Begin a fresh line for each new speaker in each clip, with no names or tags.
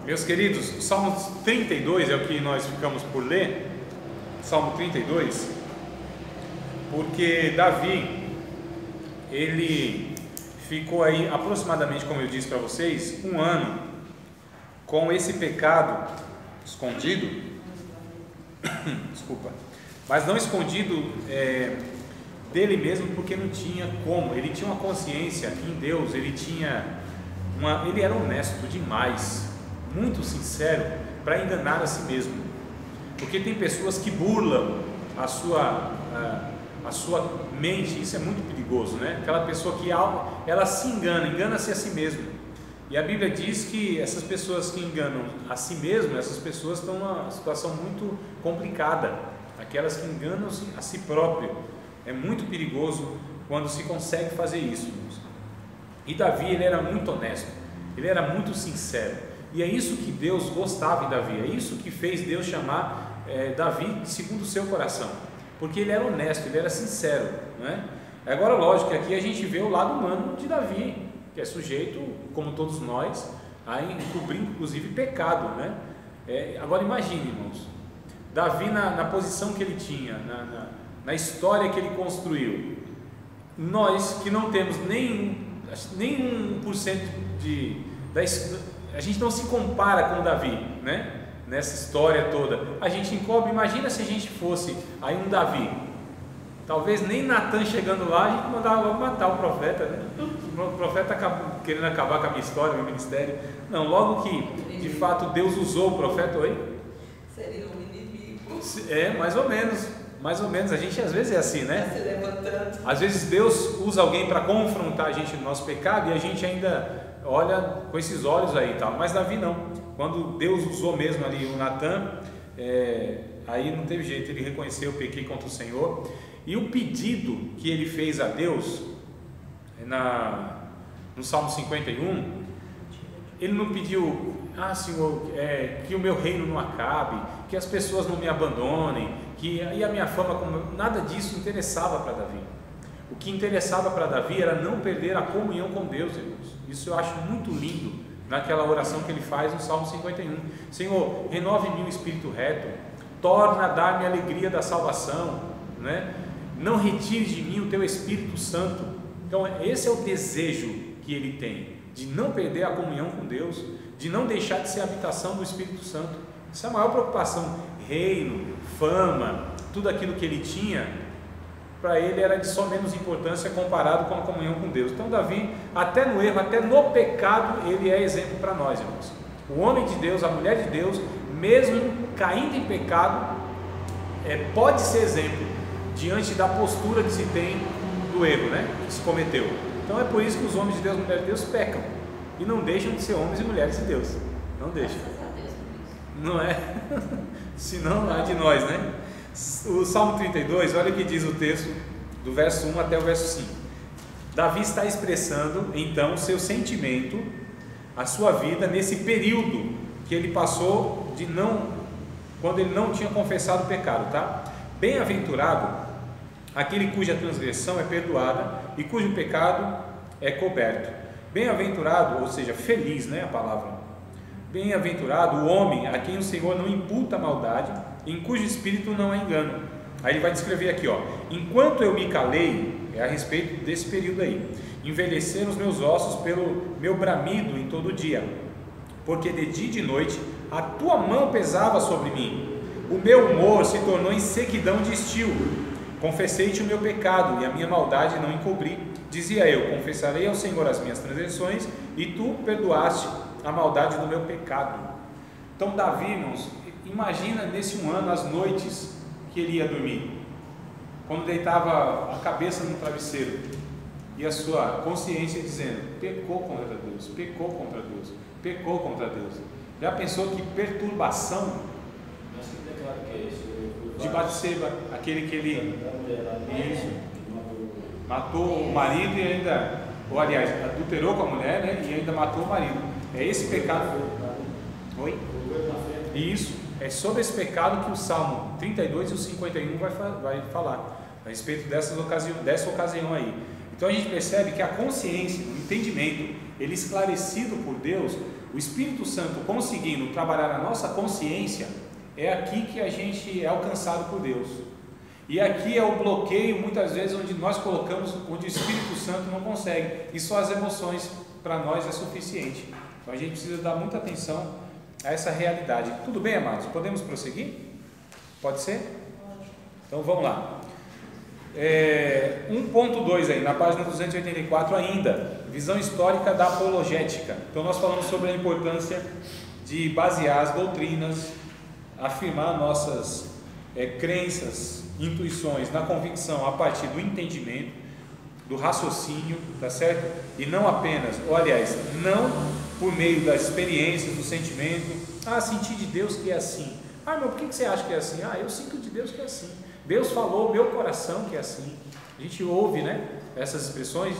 Meus queridos, o Salmo 32 é o que nós ficamos por ler, Salmo 32, porque Davi, ele ficou aí aproximadamente, como eu disse para vocês, um ano com esse pecado escondido, desculpa, mas não escondido dele mesmo, porque não tinha como. Ele tinha uma consciência em Deus, ele era honesto demais, muito sincero, para enganar a si mesmo, porque tem pessoas que burlam a sua mente. Isso é muito perigoso, né? Aquela pessoa que ela se engana-se a si mesma, e a Bíblia diz que essas pessoas que enganam a si mesmas, essas pessoas estão numa situação muito complicada. Aquelas que enganam-se a si próprio, é muito perigoso quando se consegue fazer isso. E Davi, ele era muito honesto, ele era muito sincero, e é isso que Deus gostava em Davi, é isso que fez Deus chamar Davi segundo o seu coração, porque ele era honesto, ele era sincero, né? Agora, lógico que aqui a gente vê o lado humano de Davi, que é sujeito, como todos nós, a encobrir inclusive pecado, né? Agora imagine, irmãos, Davi na posição que ele tinha, na história que ele construiu. Nós que não temos nem 1% a gente não se compara com Davi, né? Nessa história toda, a gente encobre. Imagina se a gente fosse aí um Davi, talvez nem Natan chegando lá, a gente mandava logo matar o profeta, né? O profeta querendo acabar com a minha história, meu ministério. Não, logo que de fato Deus usou o profeta,
seria um inimigo.
Mais ou menos, a gente às vezes é assim, né?
Se levantando.
Às vezes Deus usa alguém para confrontar a gente no nosso pecado, e a gente ainda olha com esses olhos aí e tal. Mas Davi não. Quando Deus usou mesmo ali o Natan, aí não teve jeito, ele reconheceu: eu pequei contra o Senhor. E o pedido que ele fez a Deus no Salmo 51, ele não pediu: Senhor, que o meu reino não acabe, que as pessoas não me abandonem, e a minha fama, nada disso interessava para Davi. O que interessava para Davi era não perder a comunhão com Deus, irmãos. Isso eu acho muito lindo naquela oração que ele faz no Salmo 51. Senhor, renove em mim o espírito reto, torna a dar-me a alegria da salvação, né? Não retires de mim o teu Espírito Santo. Então esse é o desejo que ele tem, de não perder a comunhão com Deus, de não deixar de ser a habitação do Espírito Santo. Essa é a maior preocupação. Reino, fama, tudo aquilo que ele tinha, para ele era de só menos importância comparado com a comunhão com Deus. Então Davi, até no erro, até no pecado, ele é exemplo para nós, irmãos. O homem de Deus, a mulher de Deus, mesmo caindo em pecado, pode ser exemplo diante da postura que se tem do erro, né, que se cometeu. Então é por isso que os homens de Deus e mulheres de Deus pecam, e não deixam de ser homens e mulheres de Deus. Não deixam. Não é? Senão não é de nós, né? O Salmo 32, olha o que diz o texto do verso 1 até o verso 5. Davi está expressando então o seu sentimento, a sua vida nesse período que ele passou quando ele não tinha confessado o pecado, tá? Bem-aventurado aquele cuja transgressão é perdoada e cujo pecado é coberto. Bem-aventurado, ou seja, feliz, né, a palavra. Bem-aventurado o homem a quem o Senhor não imputa maldade, em cujo espírito não há engano. Aí ele vai descrever aqui, enquanto eu me calei, é a respeito desse período aí, envelheceram os meus ossos pelo meu bramido em todo dia, porque de dia e de noite a tua mão pesava sobre mim, o meu humor se tornou em sequidão de estio. Confessei-te o meu pecado e a minha maldade não encobri. Dizia eu: confessarei ao Senhor as minhas transgressões, e tu perdoaste a maldade do meu pecado. Então Davi, irmãos, imagina nesse um ano as noites que ele ia dormir, quando deitava a cabeça no travesseiro, e a sua consciência dizendo: pecou contra Deus, pecou contra Deus, pecou contra Deus. Já pensou que perturbação de Batseba, aquele que ele matou o marido e ainda, ou aliás, adulterou com a mulher, né, e ainda matou o marido. É esse pecado. Oi? Isso, é sobre esse pecado que o Salmo 32 e o 51 vai falar, a respeito dessa ocasião aí. Então a gente percebe que a consciência, o entendimento, ele esclarecido por Deus, o Espírito Santo conseguindo trabalhar a nossa consciência, é aqui que a gente é alcançado por Deus. E aqui é o bloqueio, muitas vezes, onde nós colocamos, onde o Espírito Santo não consegue, e só as emoções para nós é suficiente. Então a gente precisa dar muita atenção a essa realidade. Tudo bem, amados? Podemos prosseguir? Pode ser? Então vamos lá. 1.2 aí, na página 284 ainda, visão histórica da apologética. Então nós falamos sobre a importância de basear as doutrinas, afirmar nossas crenças, intuições na convicção a partir do entendimento, do raciocínio, tá certo? E não apenas, ou aliás, não por meio das experiências, do sentimento. Senti de Deus que é assim. Mas por que você acha que é assim? Eu sinto de Deus que é assim. Deus falou, meu coração que é assim. A gente ouve, né, essas expressões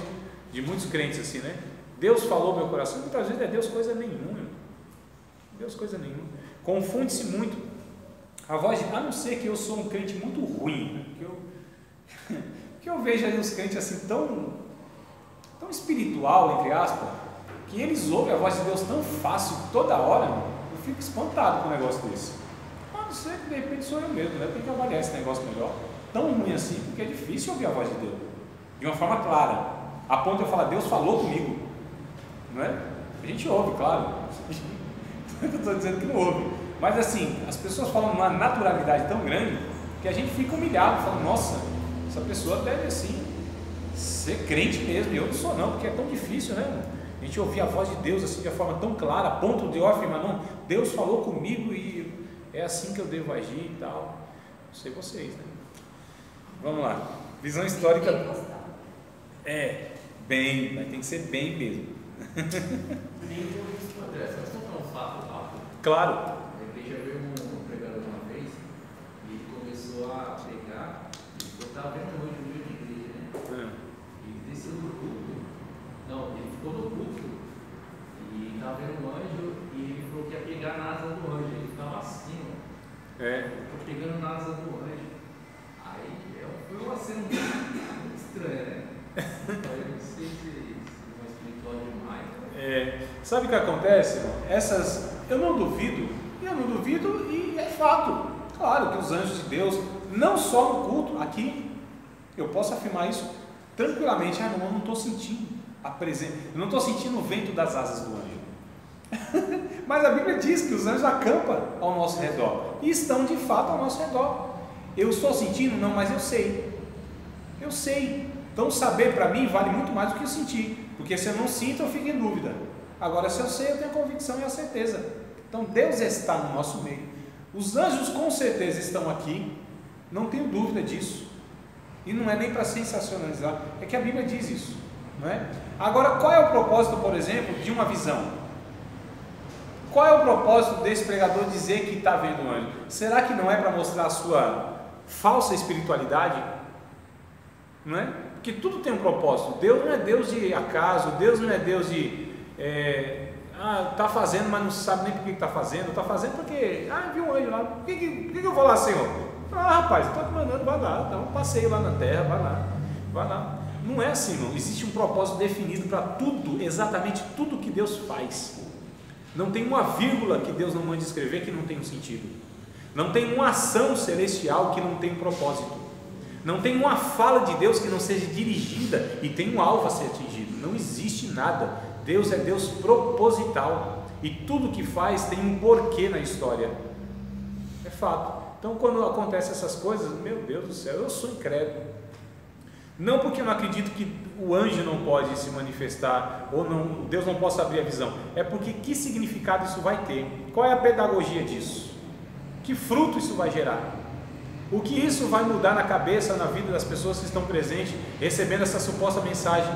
de muitos crentes assim, né? Deus falou, meu coração. Muitas vezes é Deus coisa nenhuma. Deus coisa nenhuma. Confunde-se muito a voz, a não ser que eu sou um crente muito ruim, né? que eu vejo aí os crentes assim tão espiritual, entre aspas, que eles ouvem a voz de Deus tão fácil toda hora. Eu fico espantado com um negócio desse. Não sei, que de repente sou eu mesmo, né? Tem que avaliar esse negócio melhor. Tão ruim assim, porque é difícil ouvir a voz de Deus de uma forma clara, a ponto de eu falar, Deus falou comigo, não é? A gente ouve, claro. Eu estou dizendo que não ouve, mas assim, as pessoas falam numa naturalidade tão grande que a gente fica humilhado, falando, nossa, essa pessoa deve assim ser crente mesmo, e eu não sou não, porque é tão difícil, né? A gente ouvir a voz de Deus assim de uma forma tão clara, a ponto de eu afirmar, não, Deus falou comigo e é assim que eu devo agir e tal. Não sei vocês, né? Vamos lá. Visão histórica. Bem, tem que ser bem mesmo.
André, você não contar um fato rápido?
Claro.
A igreja veio um pregador uma vez e ele começou a pregar, e eu estava vendo hoje no meio de igreja, né? Ele desceu do culto. Não, ele ficou no culto e estava vendo um anjo e ele falou que ia pegar na asa do anjo. Ele ficava assim, ó. Tô pegando na asa do anjo. Aí foi uma cena muito estranha, né? Eu não sei se é espiritual demais.
Sabe o que acontece? Eu não duvido e é fato. Claro que os anjos de Deus, não só no culto, aqui, eu posso afirmar isso tranquilamente. Eu não estou sentindo a presença, eu não estou sentindo o vento das asas do anjo. Mas a Bíblia diz que os anjos acampam ao nosso redor e estão de fato ao nosso redor. Eu estou sentindo? Não, mas eu sei. Eu sei. Então saber para mim vale muito mais do que eu sentir, porque se eu não sinto eu fico em dúvida. Agora se eu sei eu tenho a convicção e a certeza. Então Deus está no nosso meio. Os anjos com certeza estão aqui, não tenho dúvida disso. E não é nem para sensacionalizar, é que a Bíblia diz isso, não é? Agora qual é o propósito, por exemplo, de uma visão? Qual é o propósito desse pregador dizer que está vendo um anjo? Será que não é para mostrar a sua falsa espiritualidade? Não é? Porque tudo tem um propósito. Deus não é Deus de acaso, Deus não é Deus de está fazendo, mas não sabe nem por que está fazendo. Está fazendo porque viu um anjo lá. Por que eu vou lá, Senhor? Rapaz, estou te mandando, vai lá, dá um passeio lá na terra, vai lá. Não é assim, não. Existe um propósito definido para tudo, exatamente tudo que Deus faz. Não tem uma vírgula que Deus não mande escrever que não tem um sentido. Não tem uma ação celestial que não tem um propósito. Não tem uma fala de Deus que não seja dirigida e tem um alvo a ser atingido. Não existe nada. Deus é Deus proposital. E tudo que faz tem um porquê na história. É fato. Então quando acontecem essas coisas, meu Deus do céu, eu sou incrédulo. Não porque eu não acredito que o anjo não pode se manifestar, ou não, Deus não possa abrir a visão. É porque que significado isso vai ter? Qual é a pedagogia disso? Que fruto isso vai gerar? O que isso vai mudar na cabeça, na vida das pessoas que estão presentes, recebendo essa suposta mensagem?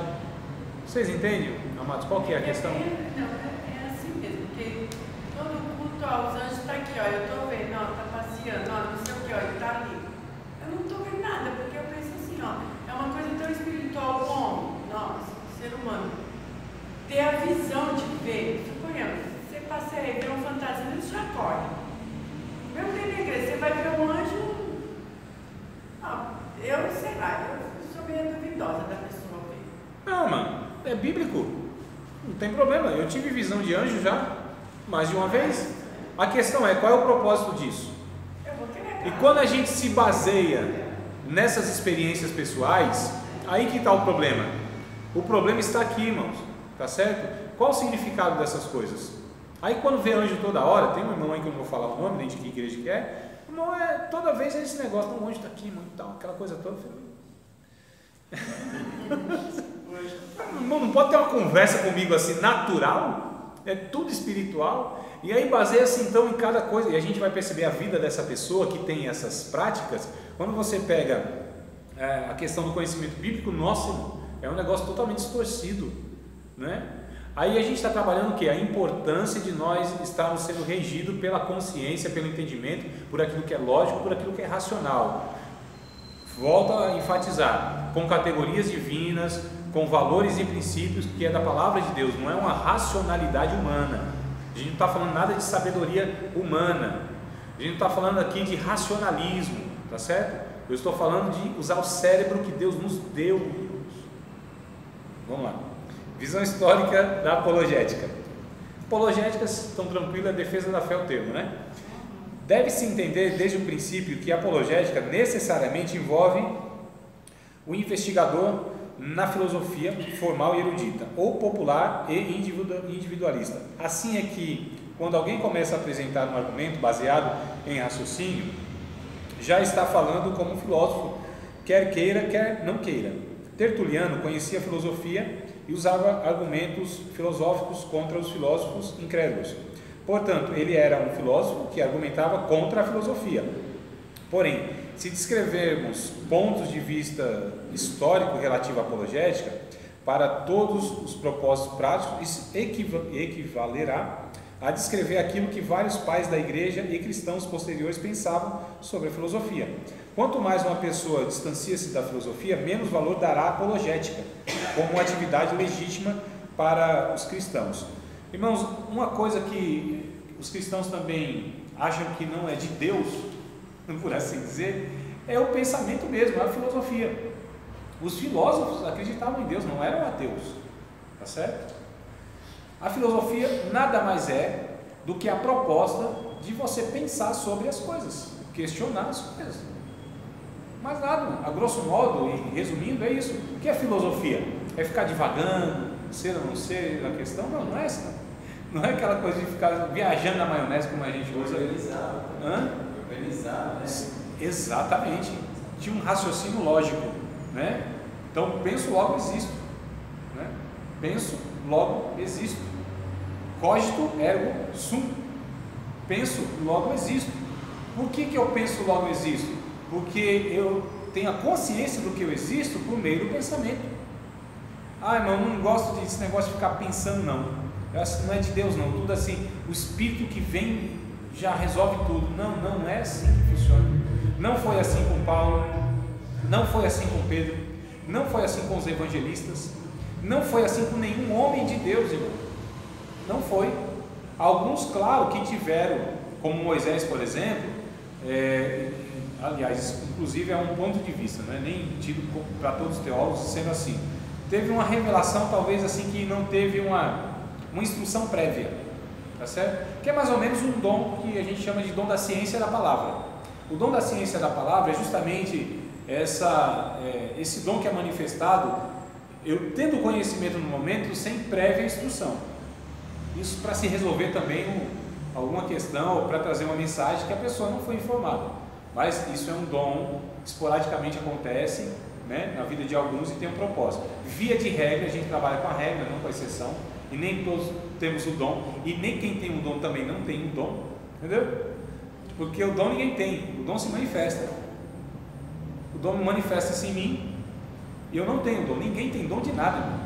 Vocês entendem, amados? Qual que é a questão?
É assim mesmo, porque todo culto, os anjos estão aqui, eu estou vendo, está passeando, não sei o que, ele está ali. Eu não estou vendo nada, porque eu penso assim, é uma coisa tão espiritual como nós, ser humano, ter a visão de ver. Suponhamos, você passeia e vê um fantasma, isso já corre. Mesmo que na igreja, você vai ver um anjo. Eu sei lá, eu sou meio duvidosa da pessoa ver.
Não, mano, é bíblico, não tem problema. Eu tive visão de anjo já, Mais de uma vez. A questão é, qual é o propósito disso? E quando a gente se baseia nessas experiências pessoais, aí que está o problema. O problema está aqui, irmãos, tá certo? Qual o significado dessas coisas? Aí quando vê anjo toda hora, tem um irmão aí que eu não vou falar o nome, nem de que igreja que é, irmão, toda vez é esse negócio, o anjo está aqui, irmão, e tal, aquela coisa toda. Irmão, não pode ter uma conversa comigo assim, natural, é tudo espiritual, e aí baseia-se então em cada coisa, e a gente vai perceber a vida dessa pessoa que tem essas práticas. Quando você pega a questão do conhecimento bíblico, nossa, irmão, é um negócio totalmente distorcido, né? Aí a gente está trabalhando o que? A importância de nós estarmos sendo regidos pela consciência, pelo entendimento, por aquilo que é lógico, por aquilo que é racional. Volto a enfatizar, com categorias divinas, com valores e princípios que é da palavra de Deus, não é uma racionalidade humana. A gente não está falando nada de sabedoria humana, a gente não está falando aqui de racionalismo, tá certo? Eu estou falando de usar o cérebro que Deus nos deu. Vamos lá. Visão histórica da apologética. Apologéticas, tão tranquilo, é defesa da fé o termo, né? Deve-se entender desde o princípio que a apologética necessariamente envolve o investigador na filosofia formal e erudita, ou popular e individualista. Assim é que, quando alguém começa a apresentar um argumento baseado em raciocínio, já está falando como um filósofo, quer queira, quer não queira. Tertuliano conhecia a filosofia e usava argumentos filosóficos contra os filósofos incrédulos. Portanto, ele era um filósofo que argumentava contra a filosofia. Porém, se descrevermos pontos de vista histórico relativo à apologética, para todos os propósitos práticos, isso equivalerá a descrever aquilo que vários pais da igreja e cristãos posteriores pensavam sobre a filosofia. Quanto mais uma pessoa distancia-se da filosofia, menos valor dará à apologética, como uma atividade legítima para os cristãos. Irmãos, uma coisa que os cristãos também acham que não é de Deus, por assim dizer, é o pensamento mesmo, é a filosofia. Os filósofos acreditavam em Deus, não eram ateus, tá certo? A filosofia nada mais é do que a proposta de você pensar sobre as coisas, questionar as coisas. Mas nada, a grosso modo e resumindo, é isso. O que é filosofia? É ficar divagando, ser ou não ser a questão? Não, não é essa. Não é aquela coisa de ficar viajando na maionese como a gente usa.
Organizado, né?
Exatamente. Tinha um raciocínio lógico, né? Então, penso, logo existo, né? Penso, logo existo. Cogito, ergo, sum. Penso, logo existo. Por que eu penso, logo existo? Porque eu tenho a consciência do que eu existo por meio do pensamento. Ah, irmão, não gosto desse negócio de ficar pensando, não. Não é de Deus, não. Tudo assim, o Espírito que vem já resolve tudo. Não é assim que funciona. Não foi assim com Paulo, não foi assim com Pedro, não foi assim com os evangelistas, não foi assim com nenhum homem de Deus, irmão. Não foi. Alguns, claro, que tiveram, como Moisés, por exemplo, aliás, inclusive é um ponto de vista, não é nem tido para todos os teólogos sendo assim. Teve uma revelação, talvez assim, que não teve uma instrução prévia, tá certo? Que é mais ou menos um dom que a gente chama de dom da ciência da palavra. O dom da ciência da palavra é justamente esse dom que é manifestado, eu tendo conhecimento no momento sem prévia instrução. Isso para se resolver também alguma questão ou para trazer uma mensagem que a pessoa não foi informada. Mas isso é um dom, esporadicamente acontece, né, na vida de alguns e tem um propósito. Via de regra, a gente trabalha com a regra, não com a exceção, e nem todos temos o dom, e nem quem tem o dom também não tem o dom, entendeu? Porque o dom ninguém tem, o dom se manifesta. O dom manifesta-se em mim e eu não tenho dom, ninguém tem dom de nada. Irmão.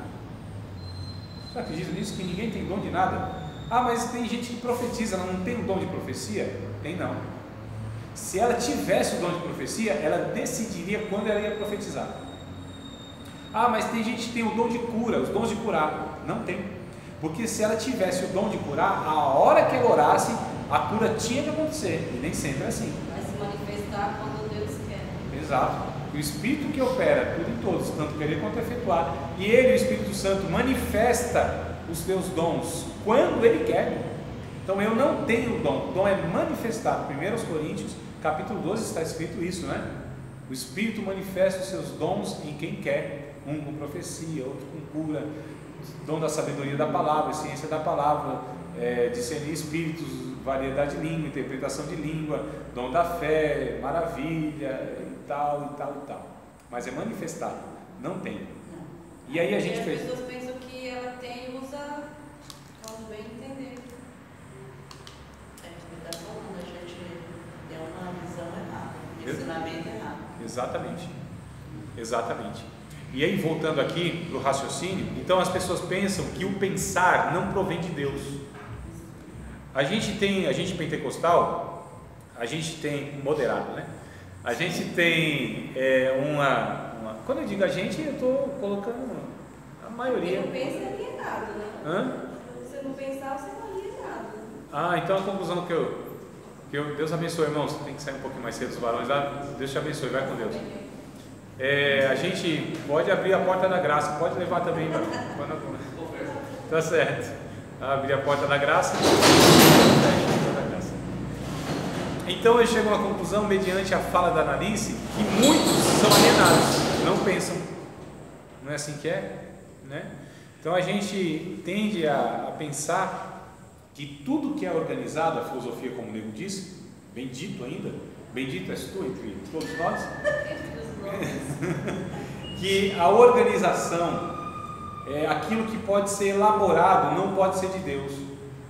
Você acredita nisso? Que ninguém tem dom de nada? Ah, mas tem gente que profetiza, ela não tem o dom de profecia? Tem não. Se ela tivesse o dom de profecia, ela decidiria quando ela ia profetizar. Ah, mas tem gente que tem o dom de cura, os dons de curar. Não tem. Porque se ela tivesse o dom de curar, a hora que ela orasse, a cura tinha que acontecer. E nem sempre é assim.
Vai se manifestar quando Deus quer.
Exato. O Espírito que opera tudo em todos, tanto querer quanto efetuar. E Ele, o Espírito Santo, manifesta os teus dons quando Ele quer. Então eu não tenho dom. O dom é manifestado. 1 Coríntios, capítulo 12, está escrito isso, né? O Espírito manifesta os seus dons em quem quer. Um com profecia, outro com cura, dom da sabedoria da palavra, ciência da palavra, discernir espíritos, variedade de língua, interpretação de língua, dom da fé, maravilha, e tal, e tal, e tal. Mas é manifestado, não tem. E aí a gente
as pessoas pensam que ela tem e usa quando bem entender.
Está falando, a gente tem uma visão errada, um ensinamento errado.
Exatamente. Exatamente. E aí, voltando aqui para o raciocínio, então as pessoas pensam que o pensar não provém de Deus. A gente pentecostal, a gente tem, moderado, né? A gente tem quando eu digo a gente, eu estou colocando a maioria.
Quem não pensa é errado, né?
Hã?
Se você não pensar, você não é errado.
Ah, então a conclusão Deus abençoe, irmãos, tem que sair um pouquinho mais cedo os varões lá, Deus te abençoe, vai com Deus. A gente pode abrir a porta da graça, pode levar também, tá certo, abrir a porta da graça. Então eu chego a uma conclusão, mediante a fala da Analice, que muitos são alienados, não pensam. Não é assim que é? Né? Então a gente tende a pensar que tudo que é organizado, a filosofia, como o Nego disse, bendito ainda, bendito és tu entre todos nós, que a organização, aquilo que pode ser elaborado, não pode ser de Deus.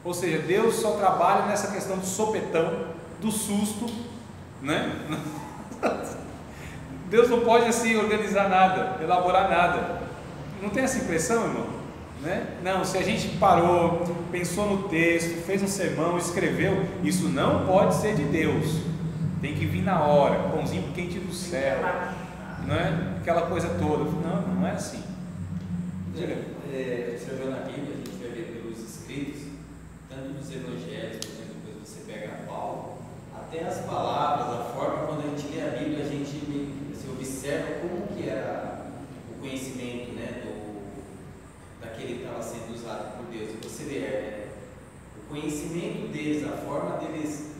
Ou seja, Deus só trabalha nessa questão do sopetão, do susto, né? Deus não pode assim organizar nada, elaborar nada. Não tem essa impressão, irmão? Né? Não, se a gente parou, pensou no texto, fez um sermão, escreveu, isso não pode ser de Deus. Tem que vir na hora, pãozinho quente do céu, não é? Aquela coisa toda. Não é assim.
Observando na Bíblia, a gente vai ver pelos escritos, tanto dos evangelhos, por exemplo, depois você pega Paulo, até as palavras, a forma, quando a gente lê a Bíblia, a gente observa como que era o conhecimento, né, daquele que estava sendo usado por Deus. E você vê o conhecimento deles, a forma deles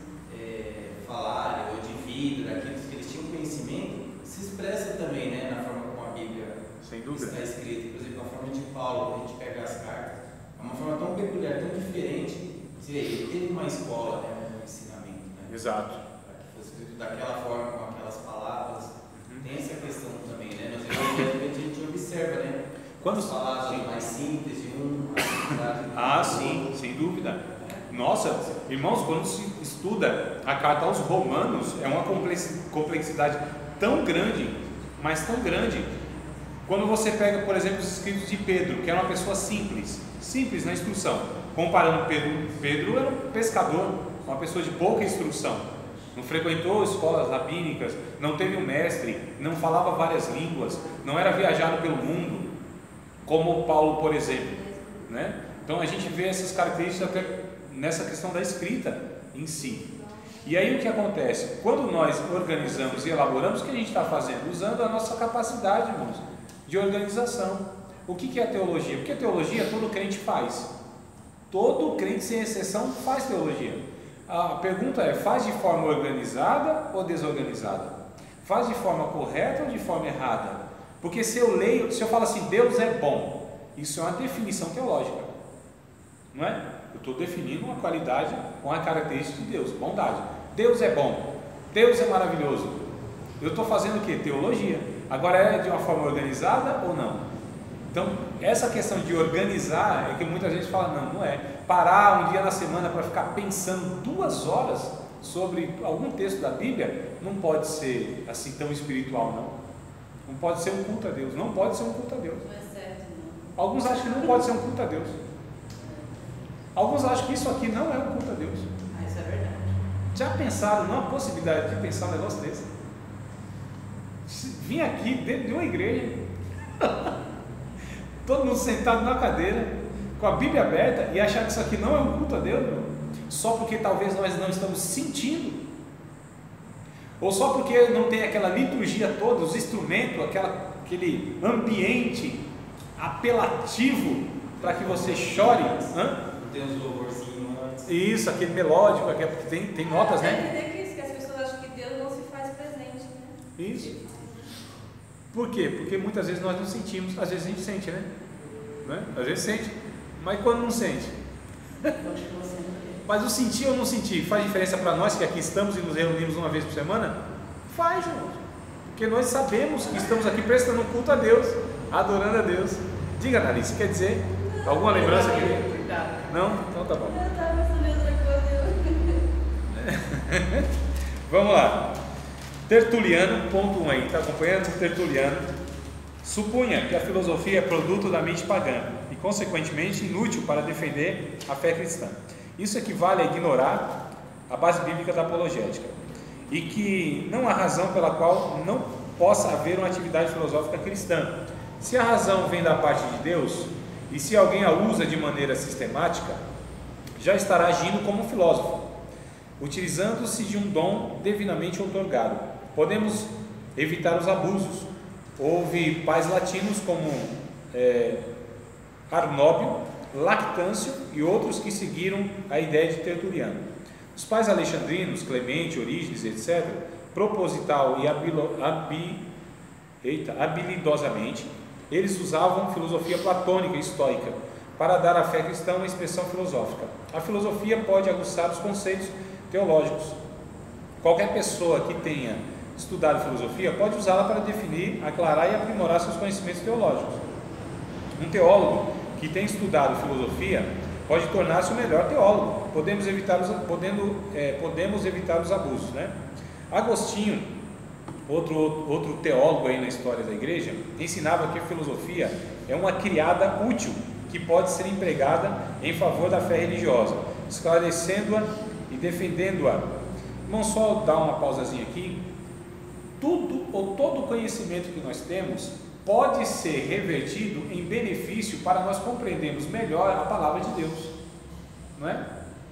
falarem, ou de vida, daqueles que eles tinham conhecimento, se expressa também, né, na forma como a Bíblia está escrita. Por exemplo, a forma de Paulo, quando a gente pega as cartas, é uma forma tão peculiar, tão diferente. Você vê, ele teve uma escola, né, um ensinamento, né?
Exato.
Para que fosse escrito daquela forma, com aquelas palavras. Tem essa questão também, né? Nos evangelhos a gente observa, né?
Quando
as palavras mais simples de
sim, sem dúvida. Nossa, irmãos, quando se estuda a carta aos Romanos, é uma complexidade tão grande, mas tão grande. Quando você pega, por exemplo, os escritos de Pedro, que era uma pessoa simples na instrução, comparando Pedro era um pescador, uma pessoa de pouca instrução, não frequentou escolas rabínicas, não teve um mestre, não falava várias línguas, não era viajado pelo mundo, como Paulo, por exemplo, né? Então a gente vê essas características até nessa questão da escrita em si. E aí o que acontece? Quando nós organizamos e elaboramos, o que a gente está fazendo? Usando a nossa capacidade, irmãos, de organização. O que é teologia? Porque teologia todo crente faz. Todo crente, sem exceção, faz teologia. A pergunta é, faz de forma organizada ou desorganizada? Faz de forma correta ou de forma errada? Porque se eu leio, se eu falo assim, Deus é bom, isso é uma definição teológica, não é? Eu estou definindo uma qualidade, uma característica de Deus, bondade. Deus é bom, Deus é maravilhoso. Eu estou fazendo o que? Teologia. Agora é de uma forma organizada ou não? Então, essa questão de organizar é que muita gente fala, não é. Parar um dia na semana para ficar pensando 2 horas sobre algum texto da Bíblia, não pode ser assim tão espiritual, não. Não pode ser um culto a Deus, não pode ser um culto a Deus.
Não é certo, não.
Alguns acham que não pode ser um culto a Deus. Alguns acham que isso aqui não é um culto a Deus.
Isso é verdade.
Já pensaram numa possibilidade de pensar um negócio desse? Vim aqui dentro de uma igreja, todo mundo sentado na cadeira, com a Bíblia aberta, e achar que isso aqui não é um culto a Deus, meu? Só porque talvez nós não estamos sentindo, ou só porque não tem aquela liturgia toda, os instrumentos, aquele ambiente apelativo para que você chore.
Tem uns louvorzinhos antes.
Isso, aquele melódico, porque tem notas,
Dá a
né?
entender que isso, que as pessoas acham que Deus não se faz presente, né?
Isso. Por quê? Porque muitas vezes nós não sentimos, às vezes a gente sente, né? Às vezes sente, mas quando não sente? Mas o sentir ou não sentir faz diferença para nós que aqui estamos e nos reunimos uma vez por semana? Faz, irmãos. Porque nós sabemos que estamos aqui prestando culto a Deus, adorando a Deus. Diga, Analice, quer dizer alguma lembrança aqui? Não? Então tá bom.
Eu estava pensando em outra coisa.
Vamos lá. Tertuliano, ponto 1 aí, está acompanhando? Tertuliano supunha que a filosofia é produto da mente pagã e, consequentemente, inútil para defender a fé cristã. Isso equivale a ignorar a base bíblica da apologética e que não há razão pela qual não possa haver uma atividade filosófica cristã. Se a razão vem da parte de Deus e se alguém a usa de maneira sistemática, já estará agindo como um filósofo, utilizando-se de um dom divinamente outorgado. Podemos evitar os abusos. Houve pais latinos como Arnóbio, Lactâncio e outros que seguiram a ideia de Tertuliano. Os pais alexandrinos, Clemente, Orígenes, etc., proposital e habilidosamente, eles usavam filosofia platônica e estoica para dar à fé cristã uma expressão filosófica. A filosofia pode aguçar os conceitos teológicos. Qualquer pessoa que tenha estudado filosofia pode usá-la para definir, aclarar e aprimorar seus conhecimentos teológicos. Um teólogo que tem estudado filosofia pode tornar-se o melhor teólogo. Podemos evitar os abusos, né? Agostinho, outro teólogo aí na história da igreja, ensinava que a filosofia é uma criada útil que pode ser empregada em favor da fé religiosa, esclarecendo-a e defendendo-a. Vamos só dar uma pausazinha aqui. Todo conhecimento que nós temos pode ser revertido em benefício para nós compreendermos melhor a palavra de Deus, não é?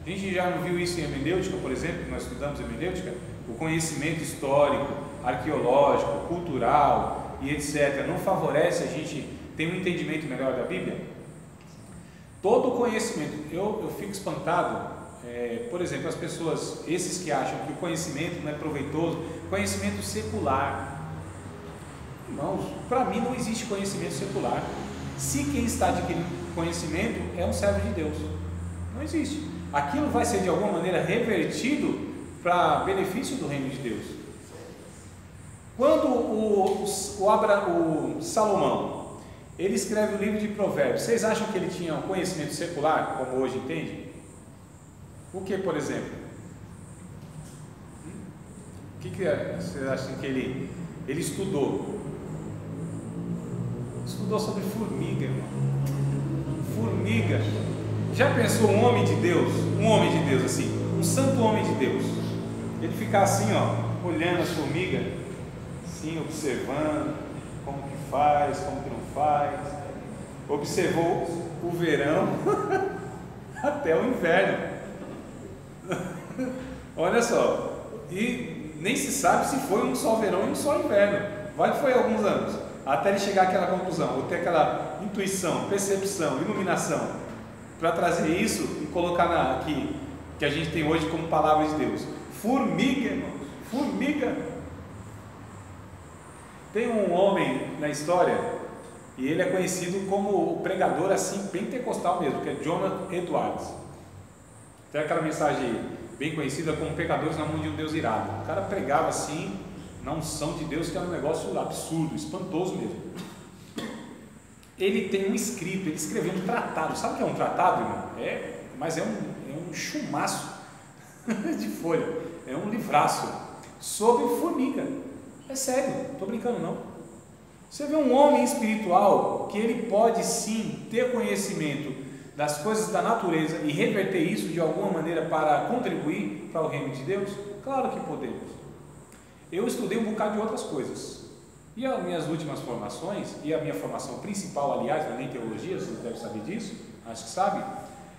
A gente já não viu isso em hermenêutica, por exemplo, que nós estudamos hermenêutica, o conhecimento histórico, arqueológico, cultural e etc. não favorece a gente ter um entendimento melhor da Bíblia? Todo conhecimento, eu fico espantado, por exemplo, as pessoas, esses que acham que o conhecimento não é proveitoso, conhecimento secular. Irmãos, para mim não existe conhecimento secular. Se quem está adquirindo conhecimento é um servo de Deus, não existe. Aquilo vai ser de alguma maneira revertido para benefício do reino de Deus. Quando o Salomão ele escreve o livro de Provérbios, vocês acham que ele tinha um conhecimento secular como hoje entende? O que, por exemplo? O que vocês acham que ele estudou? Estudou sobre formiga, irmão. Formiga. Já pensou um homem de Deus assim, um santo homem de Deus, ele ficar assim, ó, olhando as formigas, assim, observando como que faz, como que não faz, observou o verão até o inverno. Olha só, e nem se sabe se foi um só verão e um só inverno, vai que foi alguns anos, até ele chegar àquela conclusão, ou ter aquela intuição, percepção, iluminação, para trazer isso e colocar aqui, que a gente tem hoje como palavra de Deus. Formiga, irmãos, formiga. Tem um homem na história, e ele é conhecido como o pregador assim, pentecostal mesmo, que é Jonathan Edwards. Tem aquela mensagem bem conhecida como Pecadores na Mão de um Deus Irado. O cara pregava assim, na unção de Deus, que era um negócio absurdo, espantoso mesmo. Ele tem um escrito, ele escreveu um tratado. Sabe o que é um tratado, irmão? Mas é um chumaço de folha, é um livraço sobre formiga. É sério, não estou brincando não. Você vê um homem espiritual que ele pode sim ter conhecimento das coisas da natureza e reverter isso de alguma maneira para contribuir para o reino de Deus? Claro que podemos. Eu estudei um bocado de outras coisas. E as minhas últimas formações, e a minha formação principal, aliás, não é nem teologia, vocês devem saber disso, acho que sabe.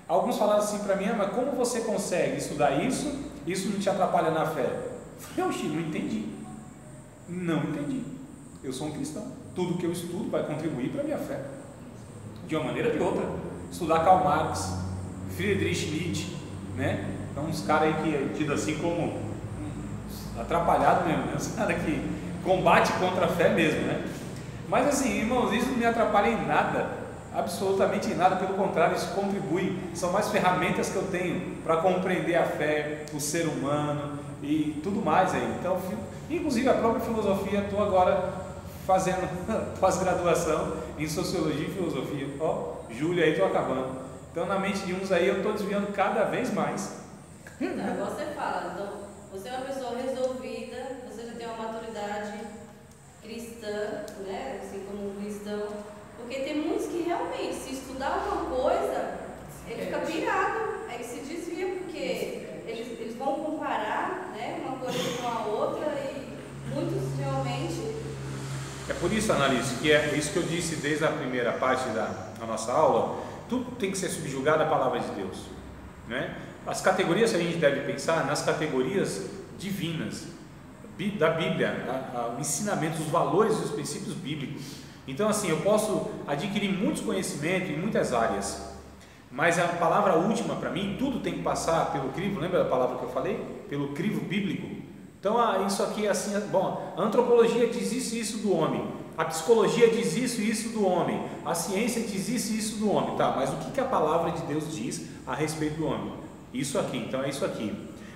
Alguns falaram assim para mim, mas como você consegue estudar isso? Isso não te atrapalha na fé? Eu falei, não entendi. Não entendi. Eu sou um cristão. Tudo que eu estudo vai contribuir para a minha fé, de uma maneira ou de outra. Estudar Karl Marx, Friedrich Nietzsche, né? Então uns caras aí que é tido assim como atrapalhado mesmo, né? Os caras que combate contra a fé mesmo, né? Mas assim, irmãos, isso não me atrapalha em nada, absolutamente em nada, pelo contrário, isso contribui, são mais ferramentas que eu tenho para compreender a fé, o ser humano e tudo mais aí. Então, inclusive a própria filosofia, estou agora fazendo pós-graduação em Sociologia e Filosofia. Ó, Júlia, aí estou acabando. Então, na mente de uns aí, eu estou desviando cada vez mais.
Então, igual você fala, então, você é uma pessoa resolvida, você já tem uma maturidade cristã, né? Assim como um cristão. Porque tem muitos que realmente, se estudar uma coisa, ele fica pirado, aí ele se desvia, porque eles vão comparar, né, uma coisa com a outra e muitos realmente.
É por isso, Annalise, que é isso que eu disse desde a primeira parte da nossa aula, tudo tem que ser subjugado à palavra de Deus, né? As categorias que a gente deve pensar nas categorias divinas da Bíblia, o ensinamento, os valores e os princípios bíblicos. Então assim, eu posso adquirir muitos conhecimentos em muitas áreas, mas a palavra última para mim, tudo tem que passar pelo crivo, lembra da palavra que eu falei? Pelo crivo bíblico. Então isso aqui é assim, bom, a antropologia diz isso e isso do homem, a psicologia diz isso e isso do homem, a ciência diz isso e isso do homem, tá, mas o que a palavra de Deus diz a respeito do homem? Isso aqui, então é isso aqui.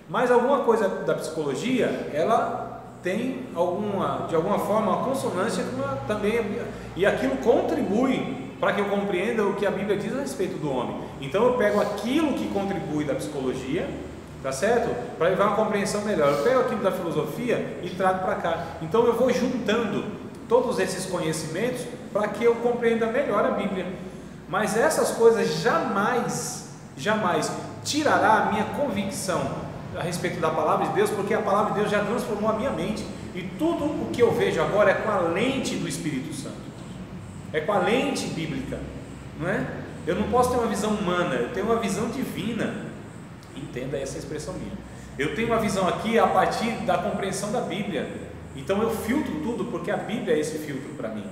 Mas alguma coisa da psicologia, ela tem de alguma forma uma consonância também, e aquilo contribui para que eu compreenda o que a Bíblia diz a respeito do homem. Então eu pego aquilo que contribui da psicologia, tá certo? Para levar uma compreensão melhor. Eu pego aquilo da filosofia e trago para cá. Então eu vou juntando todos esses conhecimentos para que eu compreenda melhor a Bíblia. Mas essas coisas jamais tirará a minha convicção a respeito da palavra de Deus, porque a palavra de Deus já transformou a minha mente, e tudo o que eu vejo agora é com a lente do Espírito Santo, é com a lente bíblica, não é? Eu não posso ter uma visão humana, eu tenho uma visão divina. Entenda essa expressão minha. Eu tenho uma visão aqui a partir da compreensão da Bíblia, então eu filtro tudo, porque a Bíblia é esse filtro para mim.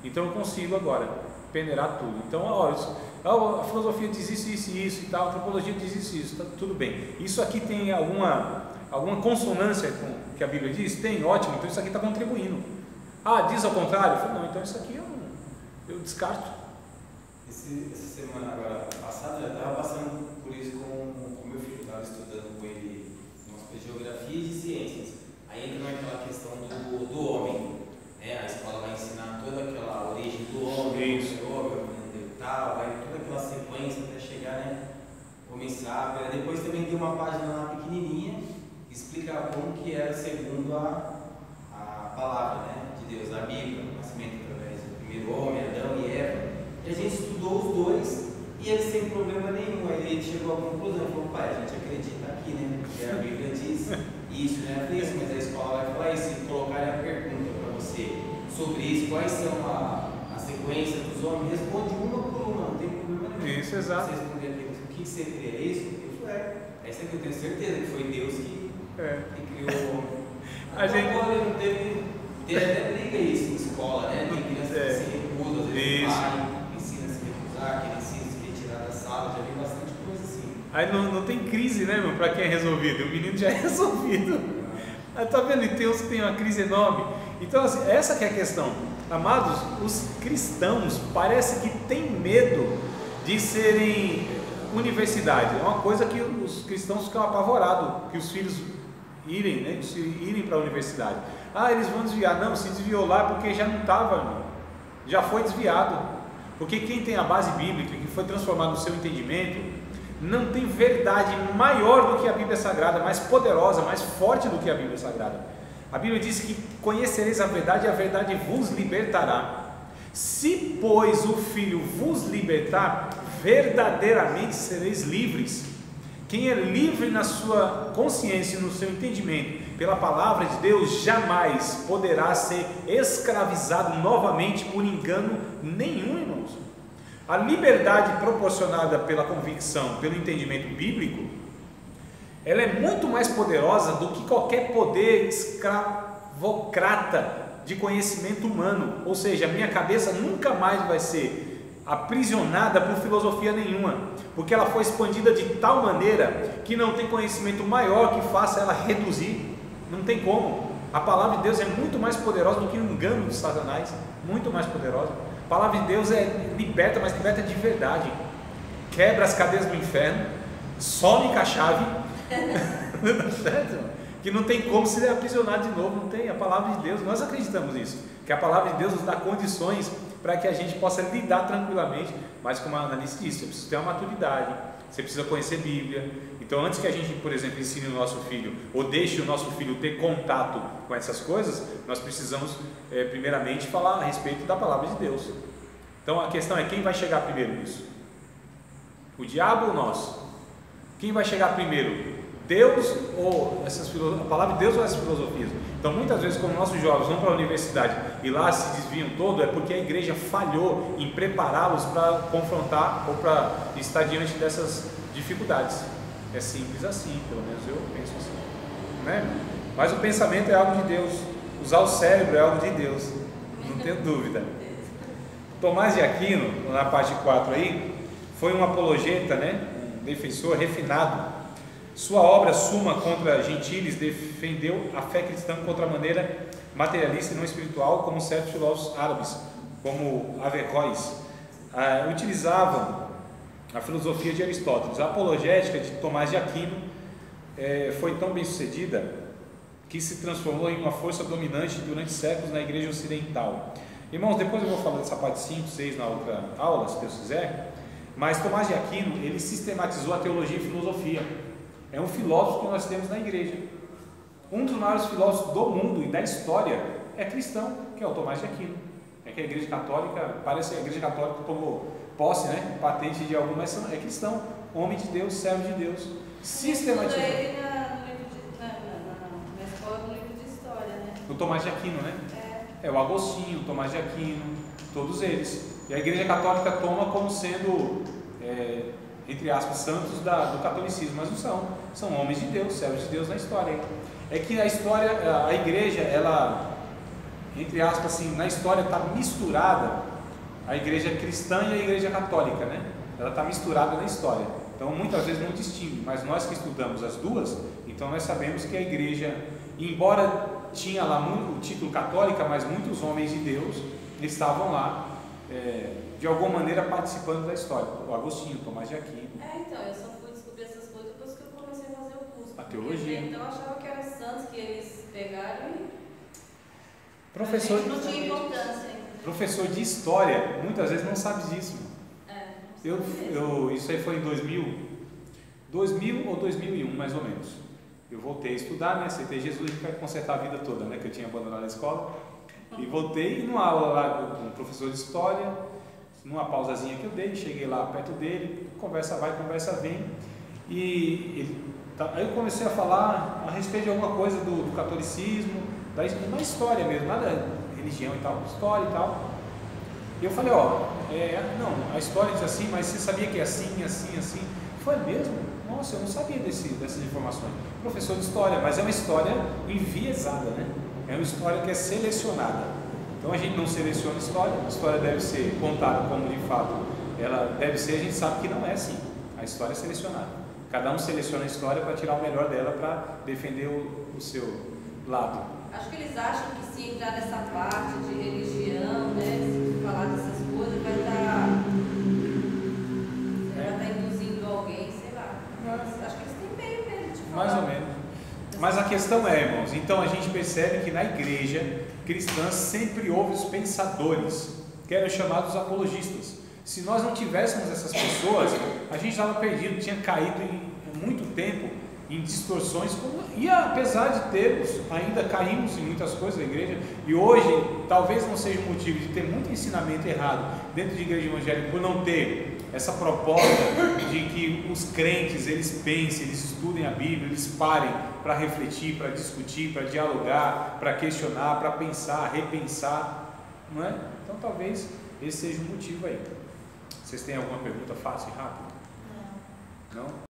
Então eu consigo agora peneirar tudo. Então, a filosofia diz isso e tal, a antropologia diz isso e isso, tá, tudo bem. Isso aqui tem alguma consonância com o que a Bíblia diz? Tem, ótimo, então isso aqui está contribuindo. Diz ao contrário? Eu falo, não, então isso aqui eu descarto.
Essa semana agora passada, eu estava passando por isso com o meu filho, estava estudando com ele umas coisas de geografia e de ciências. Aí entra naquela questão do homem, né? A escola vai ensinar toda aquela origem do homem, vai toda aquela sequência até chegar, né? Homem sábio. Depois também tem uma página lá pequenininha que explica como que era segundo a palavra, né, de Deus, a Bíblia, o nascimento através do primeiro homem, Adão e Eva. E a gente estudou os dois e eles sem problema nenhum. Aí ele chegou à conclusão e falou: pai, a gente acredita aqui, né? Porque a Bíblia diz isso, né? Eu falei isso, mas a escola vai falar isso. Se colocarem a pergunta para você sobre isso, quais são a sequência dos homens, responde uma por uma, não tem problema nenhum.
Isso, exato.
Você responder aqui, o que você crê? É isso? Eu falei: essa aqui eu tenho certeza que foi Deus que criou o homem.
A gente
não teve até briga isso em escola, né? Tem criança que se recusa, às vezes o pai ensina a se recusar, que ele ensina a se retirar da sala, já vi bastante coisa assim.
Aí não tem crise, né, meu, para quem é resolvido, o menino já é resolvido. Tá vendo? E tem uns que tem uma crise enorme. Então, assim, essa que é a questão. Amados, os cristãos parece que têm medo de serem universidade. É uma coisa que os cristãos ficam apavorados, que os filhos irem para a universidade. Eles vão desviar. Não, se desviou lá porque já não estava, já foi desviado. Porque quem tem a base bíblica, que foi transformado no seu entendimento, não tem verdade maior do que a Bíblia Sagrada, mais poderosa, mais forte do que a Bíblia Sagrada. A Bíblia diz que conhecereis a verdade e a verdade vos libertará. Se, pois, o Filho vos libertar, verdadeiramente sereis livres. Quem é livre na sua consciência e no seu entendimento pela palavra de Deus, jamais poderá ser escravizado novamente por engano nenhum, irmãos. A liberdade proporcionada pela convicção, pelo entendimento bíblico, ela é muito mais poderosa do que qualquer poder escravocrata de conhecimento humano. Ou seja, a minha cabeça nunca mais vai ser aprisionada por filosofia nenhuma, porque ela foi expandida de tal maneira que não tem conhecimento maior que faça ela reduzir. Não tem como. A palavra de Deus é muito mais poderosa do que o engano de Satanás, muito mais poderosa. A palavra de Deus liberta, mas liberta de verdade. Quebra as cadeias do inferno, some com a chave, que não tem como se aprisionar de novo. Não tem. A palavra de Deus, nós acreditamos nisso, que a palavra de Deus nos dá condições para que a gente possa lidar tranquilamente. Mas como a Annalise disse, você precisa ter uma maturidade, você precisa conhecer Bíblia. Então antes que a gente, por exemplo, ensine o nosso filho ou deixe o nosso filho ter contato com essas coisas, nós precisamos primeiramente falar a respeito da palavra de Deus. Então a questão é, quem vai chegar primeiro nisso? O diabo ou nós? Quem vai chegar primeiro? Deus ou a palavra de Deus ou essas filosofias? Então muitas vezes, quando nossos jovens vão para a universidade e lá se desviam todo, é porque a igreja falhou em prepará-los para confrontar ou para estar diante dessas dificuldades. É simples assim, pelo menos eu penso assim, né? Mas o pensamento é algo de Deus, usar o cérebro é algo de Deus, não tenho dúvida. Tomás de Aquino, na parte 4 aí, foi um apologeta, né? Um defensor refinado. Sua obra Suma contra Gentiles defendeu a fé cristã contra a maneira materialista e não espiritual, como certos filósofos árabes, como Averroes, utilizavam a filosofia de Aristóteles. A apologética de Tomás de Aquino foi tão bem sucedida que se transformou em uma força dominante durante séculos na igreja ocidental. Irmãos, depois eu vou falar dessa parte 5, 6 na outra aula, se Deus quiser. Mas Tomás de Aquino, ele sistematizou a teologia e filosofia. É um filósofo que nós temos na igreja. Um dos maiores filósofos do mundo e da história é cristão, que é o Tomás de Aquino. É que a igreja católica, parece que a igreja católica tomou posse, né, patente de algum, mas é cristão, homem de Deus, servo de Deus, sistematizou.
Ele na escola do livro de história, né?
O Tomás de Aquino, né? É o Agostinho, o Tomás de Aquino, todos eles. E a igreja católica toma como sendo, entre aspas, santos do catolicismo, mas não são. São homens de Deus, servos de Deus na história. É que a história, a igreja, ela, entre aspas, assim, na história está misturada a igreja cristã e a igreja católica, né? Ela está misturada na história. Então, muitas vezes não distingue, mas nós que estudamos as duas, então nós sabemos que a igreja, embora tinha lá o título católica, mas muitos homens de Deus estavam lá, de alguma maneira participando da história. O Agostinho, Tomás de Aquino.
Então, eu só fui descobrir essas coisas depois que eu comecei a fazer o curso.
A teologia.
Então, eu achava que era santos que eles pegaram e
Professor,
não tinha importância.
Professor de história, muitas vezes não sabe disso. Isso aí foi em 2000 ou 2001, mais ou menos. Eu voltei a estudar, né? Aceitei Jesus para consertar a vida toda, né? Que eu tinha abandonado a escola. E voltei numa aula lá com um professor de história, numa pausazinha que eu dei, cheguei lá perto dele, conversa vai, conversa vem. Aí eu comecei a falar a respeito de alguma coisa do catolicismo, da história mesmo, nada religião e tal, história e tal. E eu falei, não, a história diz assim, mas você sabia que é assim, assim, assim? Foi mesmo? Nossa, eu não sabia dessas informações. Professor de história, mas é uma história enviesada, né? É uma história que é selecionada. Então a gente não seleciona a história deve ser contada como de fato ela deve ser, a gente sabe que não é assim. A história é selecionada. Cada um seleciona a história para tirar o melhor dela para defender o seu lado.
Acho que eles acham que se entrar nessa parte de religião, né, se falar dessas coisas, vai estar induzindo alguém, sei lá. Acho que eles têm meio medo de falar.
Mais ou menos. Mas a questão é, irmãos, então a gente percebe que na igreja cristã sempre houve os pensadores, que eram chamados apologistas. Se nós não tivéssemos essas pessoas, a gente estava perdido, tinha caído em muito tempo em distorções, e apesar de termos, ainda caímos em muitas coisas da igreja, e hoje talvez não seja o motivo de ter muito ensinamento errado dentro de igreja evangélica, por não ter essa proposta de que os crentes, eles pensem, eles estudem a Bíblia, eles parem para refletir, para discutir, para dialogar, para questionar, para pensar, repensar, não é? Então talvez esse seja o motivo aí. Vocês têm alguma pergunta fácil e rápida? Não? Não?